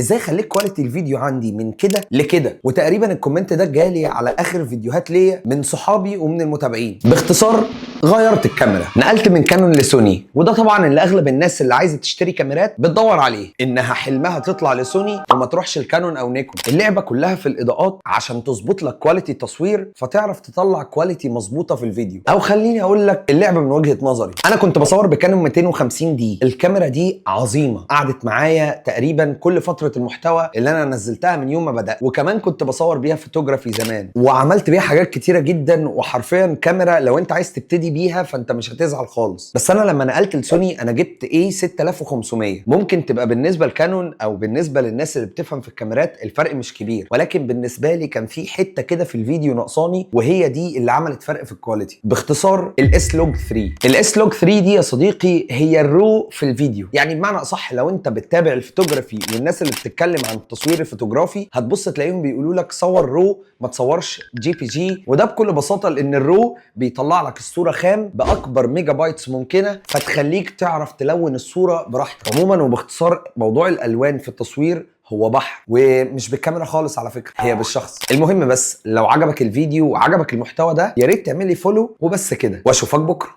ازاي خليت كواليتي الفيديو عندي من كده لكده. وتقريبا الكومنت ده جالي على اخر فيديوهات ليا من صحابي ومن المتابعين. باختصار غيرت الكاميرا، نقلت من كانون لسوني، وده طبعا اللي اغلب الناس اللي عايزه تشتري كاميرات بتدور عليه، انها حلمها تطلع لسوني وما تروحش الكانون او نيكون. اللعبه كلها في الاضاءات عشان تظبط لك كواليتي تصوير فتعرف تطلع كواليتي مظبوطه في الفيديو. او خليني اقول لك اللعبه من وجهه نظري. انا كنت بصور بكانون 250 دي، الكاميرا دي عظيمه، قعدت معايا تقريبا كل فتره المحتوى اللي انا نزلتها من يوم ما بدات، وكمان كنت بصور بيها فوتوغرافي زمان وعملت بيها حاجات كتيره جدا، وحرفيا كاميرا لو انت عايز تبتدي بيها فانت مش هتزعل خالص. بس انا لما نقلت لسوني انا جبت ايه 6500. ممكن تبقى بالنسبه لكانون او بالنسبه للناس اللي بتفهم في الكاميرات الفرق مش كبير، ولكن بالنسبه لي كان في حته كده في الفيديو ناقصاني، وهي دي اللي عملت فرق في الكواليتي. باختصار الاس لوج 3. الاس لوج 3 دي يا صديقي هي الرو في الفيديو، يعني بمعنى اصح لو انت بتتابع الفوتوغرافي والناس اللي بتتكلم عن التصوير الفوتوغرافي هتبص تلاقيهم بيقولوا لك صور رو ما تصورش جي بي جي، وده بكل بساطه لان الرو بيطلع لك الصوره خام باكبر ميجا بايتس ممكنه، فتخليك تعرف تلون الصوره براحتك. عموما وباختصار موضوع الالوان في التصوير هو بحر، ومش بالكاميرا خالص على فكره، هي بالشخص. المهم بس لو عجبك الفيديو وعجبك المحتوى ده يا ريت تعمل لي فولو وبس كده، واشوفك بكره.